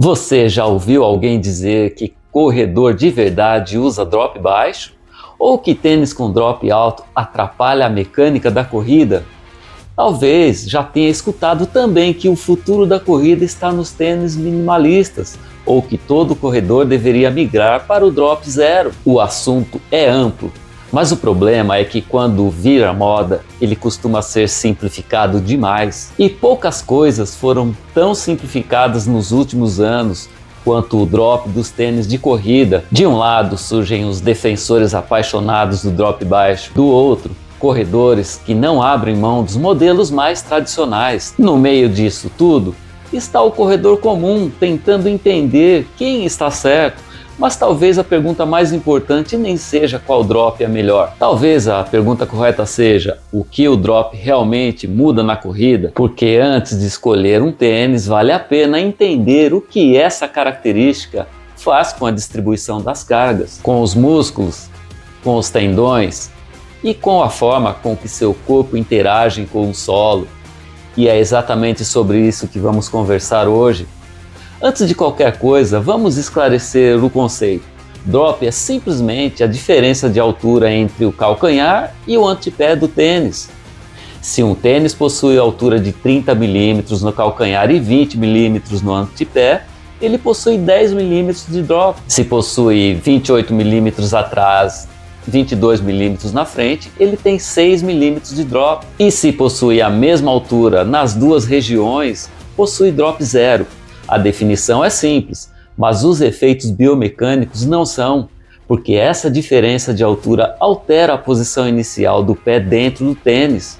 Você já ouviu alguém dizer que corredor de verdade usa drop baixo? Ou que tênis com drop alto atrapalha a mecânica da corrida? Talvez já tenha escutado também que o futuro da corrida está nos tênis minimalistas, ou que todo corredor deveria migrar para o drop zero. O assunto é amplo, mas o problema é que quando vira moda, ele costuma ser simplificado demais. E poucas coisas foram tão simplificadas nos últimos anos quanto o drop dos tênis de corrida. De um lado surgem os defensores apaixonados do drop baixo, do outro, corredores que não abrem mão dos modelos mais tradicionais. No meio disso tudo, está o corredor comum tentando entender quem está certo, mas talvez a pergunta mais importante nem seja qual drop é melhor. Talvez a pergunta correta seja o que o drop realmente muda na corrida, porque antes de escolher um tênis vale a pena entender o que essa característica faz com a distribuição das cargas, com os músculos, com os tendões e com a forma com que seu corpo interage com o solo. E é exatamente sobre isso que vamos conversar hoje. Antes de qualquer coisa, vamos esclarecer o conceito. Drop é simplesmente a diferença de altura entre o calcanhar e o antepé do tênis. Se um tênis possui altura de 30 mm no calcanhar e 20 mm no antepé, ele possui 10 mm de drop. Se possui 28 mm atrás, 22 mm na frente, ele tem 6 mm de drop. E se possui a mesma altura nas duas regiões, possui drop zero. A definição é simples, mas os efeitos biomecânicos não são, porque essa diferença de altura altera a posição inicial do pé dentro do tênis.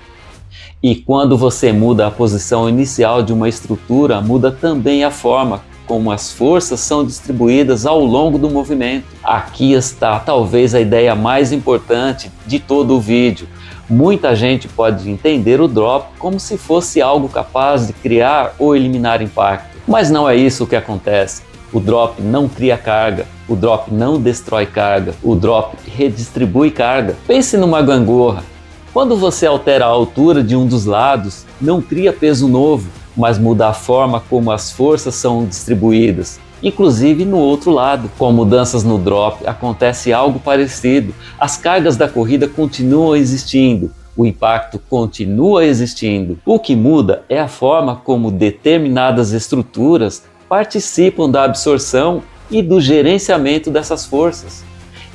E quando você muda a posição inicial de uma estrutura, muda também a forma como as forças são distribuídas ao longo do movimento. Aqui está talvez a ideia mais importante de todo o vídeo. Muita gente pode entender o drop como se fosse algo capaz de criar ou eliminar impacto, mas não é isso que acontece. O drop não cria carga, o drop não destrói carga, o drop redistribui carga. Pense numa gangorra. Quando você altera a altura de um dos lados, não cria peso novo, mas muda a forma como as forças são distribuídas, inclusive no outro lado. Com mudanças no drop acontece algo parecido. As cargas da corrida continuam existindo, o impacto continua existindo. O que muda é a forma como determinadas estruturas participam da absorção e do gerenciamento dessas forças.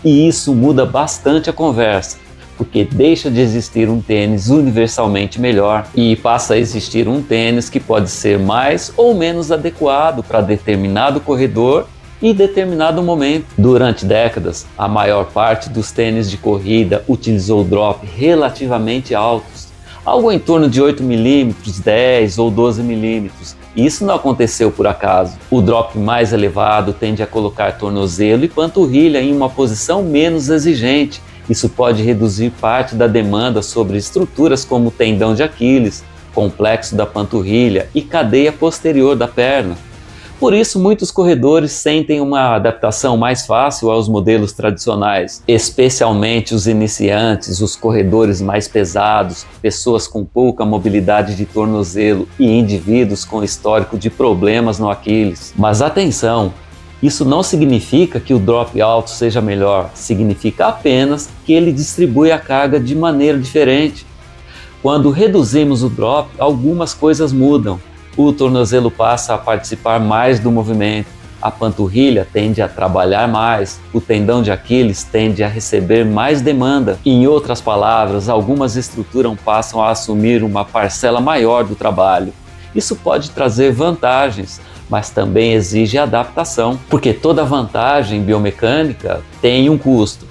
E isso muda bastante a conversa, porque deixa de existir um tênis universalmente melhor e passa a existir um tênis que pode ser mais ou menos adequado para determinado corredor e determinado momento. Durante décadas, a maior parte dos tênis de corrida utilizou drop relativamente altos, algo em torno de 8 mm, 10 ou 12 mm. Isso não aconteceu por acaso. O drop mais elevado tende a colocar tornozelo e panturrilha em uma posição menos exigente. Isso pode reduzir parte da demanda sobre estruturas como o tendão de Aquiles, complexo da panturrilha e cadeia posterior da perna. Por isso, muitos corredores sentem uma adaptação mais fácil aos modelos tradicionais, especialmente os iniciantes, os corredores mais pesados, pessoas com pouca mobilidade de tornozelo e indivíduos com histórico de problemas no Aquiles. Mas atenção! Isso não significa que o drop alto seja melhor, significa apenas que ele distribui a carga de maneira diferente. Quando reduzimos o drop, algumas coisas mudam. O tornozelo passa a participar mais do movimento, a panturrilha tende a trabalhar mais, o tendão de Aquiles tende a receber mais demanda. Em outras palavras, algumas estruturas passam a assumir uma parcela maior do trabalho. Isso pode trazer vantagens, mas também exige adaptação, porque toda vantagem biomecânica tem um custo.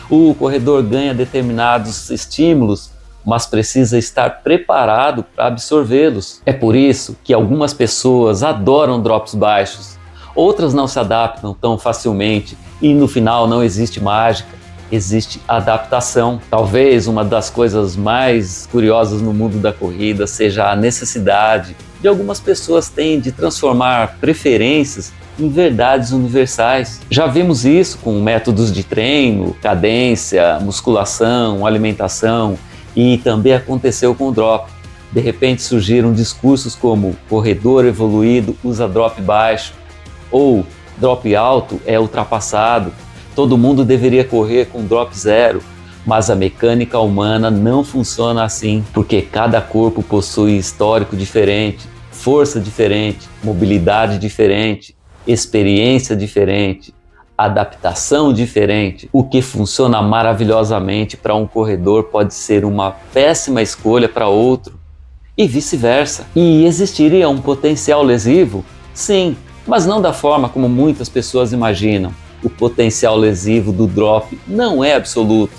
O corredor ganha determinados estímulos, mas precisa estar preparado para absorvê-los. É por isso que algumas pessoas adoram drops baixos, outras não se adaptam tão facilmente e no final não existe mágica, existe adaptação. Talvez uma das coisas mais curiosas no mundo da corrida seja a necessidade de algumas pessoas têm de transformar preferências em verdades universais. Já vimos isso com métodos de treino, cadência, musculação, alimentação e também aconteceu com o drop. De repente surgiram discursos como corredor evoluído usa drop baixo, Ou drop alto é ultrapassado, todo mundo deveria correr com drop zero, mas a mecânica humana não funciona assim, porque cada corpo possui histórico diferente, força diferente, mobilidade diferente, experiência diferente, adaptação diferente. O que funciona maravilhosamente para um corredor pode ser uma péssima escolha para outro, e vice-versa. E existiria um potencial lesivo? Sim, mas não da forma como muitas pessoas imaginam. O potencial lesivo do drop não é absoluto.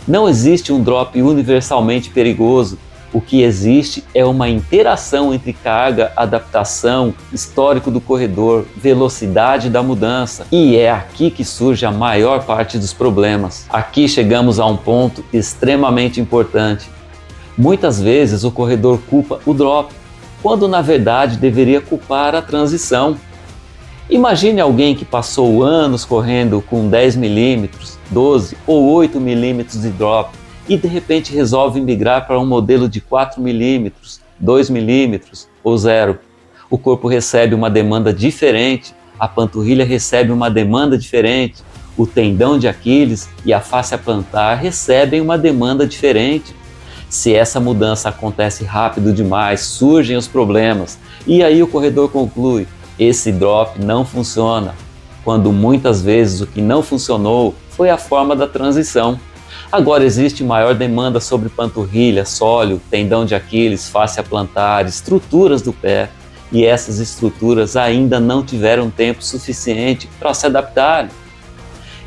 Não existe um drop universalmente perigoso. O que existe é uma interação entre carga, adaptação, histórico do corredor, velocidade da mudança. E é aqui que surge a maior parte dos problemas. Aqui chegamos a um ponto extremamente importante. Muitas vezes o corredor culpa o drop, quando na verdade deveria culpar a transição. Imagine alguém que passou anos correndo com 10 mm, 12 ou 8 mm de drop e de repente resolve migrar para um modelo de 4 mm, 2 mm ou 0. O corpo recebe uma demanda diferente, a panturrilha recebe uma demanda diferente, o tendão de Aquiles e a fáscia plantar recebem uma demanda diferente. Se essa mudança acontece rápido demais, surgem os problemas e aí o corredor conclui: esse drop não funciona, quando muitas vezes o que não funcionou foi a forma da transição. Agora existe maior demanda sobre panturrilha, sólio, tendão de Aquiles, fáscia plantar, estruturas do pé, e essas estruturas ainda não tiveram tempo suficiente para se adaptarem.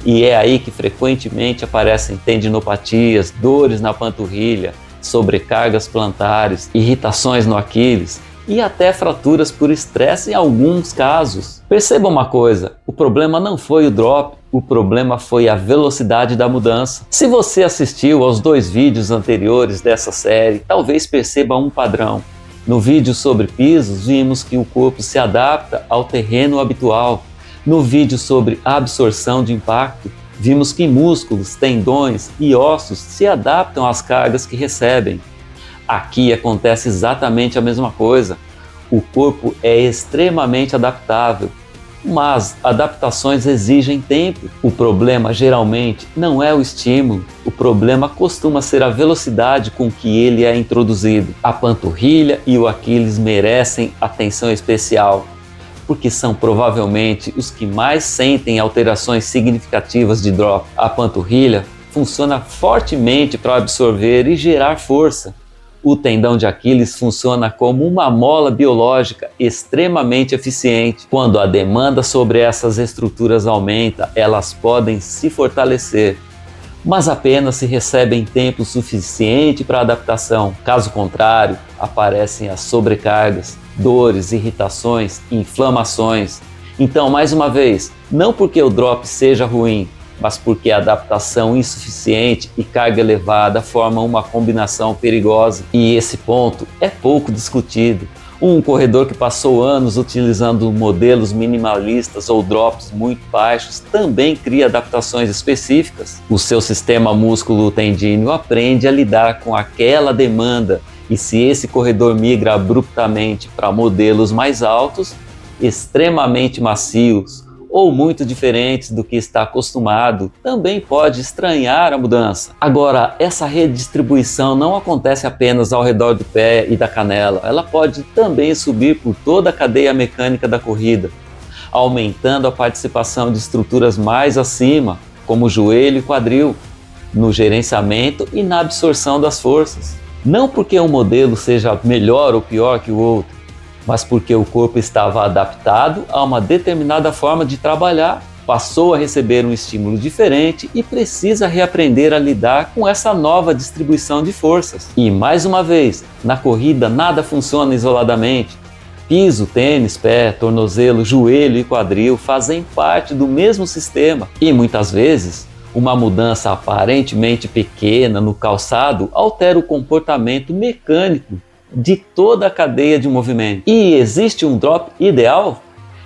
E é aí que frequentemente aparecem tendinopatias, dores na panturrilha, sobrecargas plantares, irritações no Aquiles e até fraturas por estresse em alguns casos. Perceba uma coisa, o problema não foi o drop, o problema foi a velocidade da mudança. Se você assistiu aos 2 vídeos anteriores dessa série, talvez perceba um padrão. No vídeo sobre pisos, vimos que o corpo se adapta ao terreno habitual. No vídeo sobre absorção de impacto, vimos que músculos, tendões e ossos se adaptam às cargas que recebem. Aqui acontece exatamente a mesma coisa. O corpo é extremamente adaptável, mas adaptações exigem tempo. O problema geralmente não é o estímulo, o problema costuma ser a velocidade com que ele é introduzido. A panturrilha e o Aquiles merecem atenção especial, porque são provavelmente os que mais sentem alterações significativas de drop. A panturrilha funciona fortemente para absorver e gerar força. O tendão de Aquiles funciona como uma mola biológica extremamente eficiente. Quando a demanda sobre essas estruturas aumenta, elas podem se fortalecer, mas apenas se recebem tempo suficiente para adaptação. Caso contrário, aparecem as sobrecargas, dores, irritações, inflamações. Então, mais uma vez, não porque o drop seja ruim, mas porque a adaptação insuficiente e carga elevada formam uma combinação perigosa. E esse ponto é pouco discutido. Um corredor que passou anos utilizando modelos minimalistas ou drops muito baixos também cria adaptações específicas. O seu sistema músculo-tendíneo aprende a lidar com aquela demanda, e se esse corredor migra abruptamente para modelos mais altos, extremamente macios, ou muito diferentes do que está acostumado, também pode estranhar a mudança. Agora, essa redistribuição não acontece apenas ao redor do pé e da canela, ela pode também subir por toda a cadeia mecânica da corrida, aumentando a participação de estruturas mais acima, como joelho e quadril, no gerenciamento e na absorção das forças. Não porque um modelo seja melhor ou pior que o outro, mas porque o corpo estava adaptado a uma determinada forma de trabalhar, passou a receber um estímulo diferente e precisa reaprender a lidar com essa nova distribuição de forças. E mais uma vez, na corrida nada funciona isoladamente. Piso, tênis, pé, tornozelo, joelho e quadril fazem parte do mesmo sistema. E muitas vezes, uma mudança aparentemente pequena no calçado altera o comportamento mecânico de toda a cadeia de movimento. E existe um drop ideal?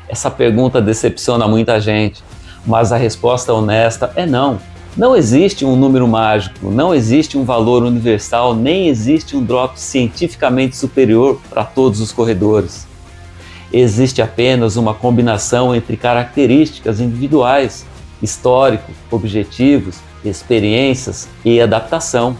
Essa pergunta decepciona muita gente, mas a resposta honesta é não. Não existe um número mágico, não existe um valor universal, nem existe um drop cientificamente superior para todos os corredores. Existe apenas uma combinação entre características individuais, histórico, objetivos, experiências e adaptação.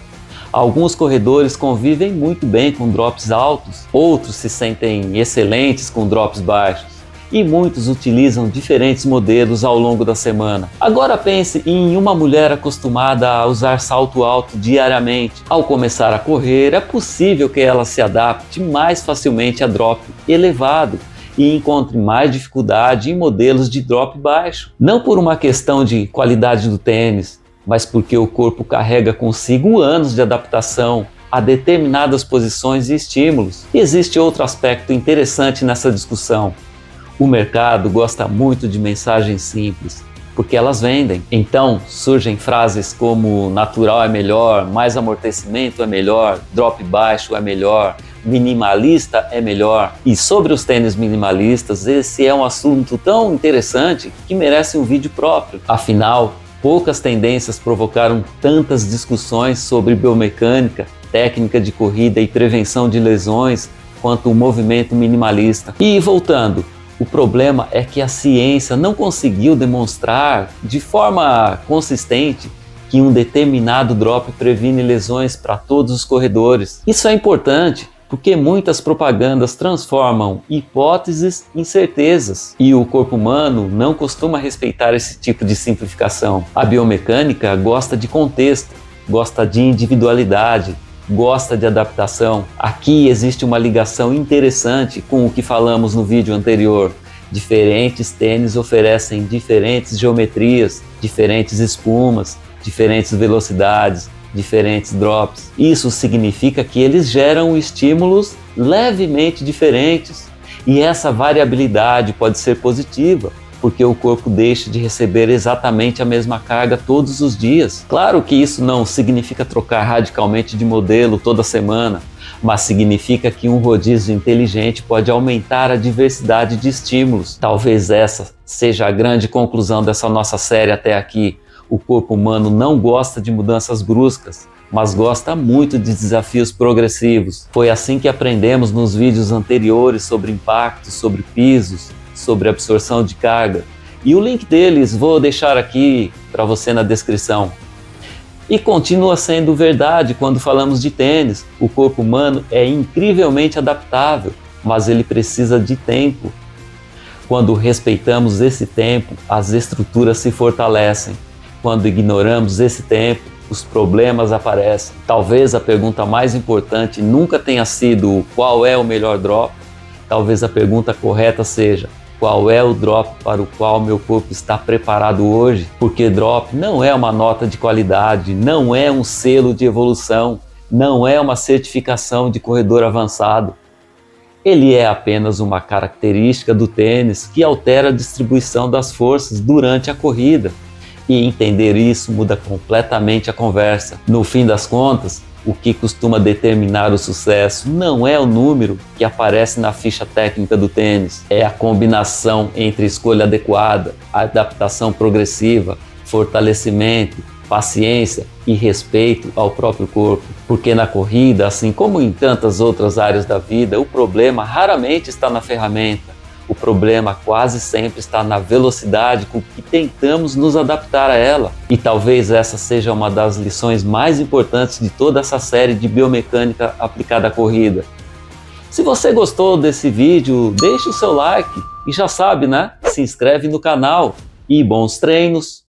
Alguns corredores convivem muito bem com drops altos, outros se sentem excelentes com drops baixos, e muitos utilizam diferentes modelos ao longo da semana. Agora pense em uma mulher acostumada a usar salto alto diariamente. Ao começar a correr, é possível que ela se adapte mais facilmente a drop elevado e encontre mais dificuldade em modelos de drop baixo. Não por uma questão de qualidade do tênis, mas porque o corpo carrega consigo anos de adaptação a determinadas posições e estímulos. E existe outro aspecto interessante nessa discussão. O mercado gosta muito de mensagens simples, porque elas vendem. Então surgem frases como natural é melhor, mais amortecimento é melhor, drop baixo é melhor, minimalista é melhor. E sobre os tênis minimalistas, esse é um assunto tão interessante que merece um vídeo próprio. Afinal, poucas tendências provocaram tantas discussões sobre biomecânica, técnica de corrida e prevenção de lesões quanto o movimento minimalista. E voltando, o problema é que a ciência não conseguiu demonstrar de forma consistente que um determinado drop previne lesões para todos os corredores. Isso é importante porque muitas propagandas transformam hipóteses em certezas e o corpo humano não costuma respeitar esse tipo de simplificação. A biomecânica gosta de contexto, gosta de individualidade, gosta de adaptação. Aqui existe uma ligação interessante com o que falamos no vídeo anterior. Diferentes tênis oferecem diferentes geometrias, diferentes espumas, diferentes velocidades, diferentes drops. Isso significa que eles geram estímulos levemente diferentes e essa variabilidade pode ser positiva, porque o corpo deixa de receber exatamente a mesma carga todos os dias. Claro que isso não significa trocar radicalmente de modelo toda semana, mas significa que um rodízio inteligente pode aumentar a diversidade de estímulos. Talvez essa seja a grande conclusão dessa nossa série até aqui. O corpo humano não gosta de mudanças bruscas, mas gosta muito de desafios progressivos. Foi assim que aprendemos nos vídeos anteriores sobre impactos, sobre pisos, sobre absorção de carga. E o link deles vou deixar aqui para você na descrição. E continua sendo verdade quando falamos de tênis. O corpo humano é incrivelmente adaptável, mas ele precisa de tempo. Quando respeitamos esse tempo, as estruturas se fortalecem. Quando ignoramos esse tempo, os problemas aparecem. Talvez a pergunta mais importante nunca tenha sido qual é o melhor drop. Talvez a pergunta correta seja qual é o drop para o qual meu corpo está preparado hoje? Porque drop não é uma nota de qualidade, não é um selo de evolução, não é uma certificação de corredor avançado. Ele é apenas uma característica do tênis que altera a distribuição das forças durante a corrida. E entender isso muda completamente a conversa. No fim das contas, o que costuma determinar o sucesso não é o número que aparece na ficha técnica do tênis, é a combinação entre escolha adequada, adaptação progressiva, fortalecimento, paciência e respeito ao próprio corpo. Porque na corrida, assim como em tantas outras áreas da vida, o problema raramente está na ferramenta. O problema quase sempre está na velocidade com que tentamos nos adaptar a ela. E talvez essa seja uma das lições mais importantes de toda essa série de biomecânica aplicada à corrida. Se você gostou desse vídeo, deixe o seu like e já sabe, né? Se inscreve no canal e bons treinos!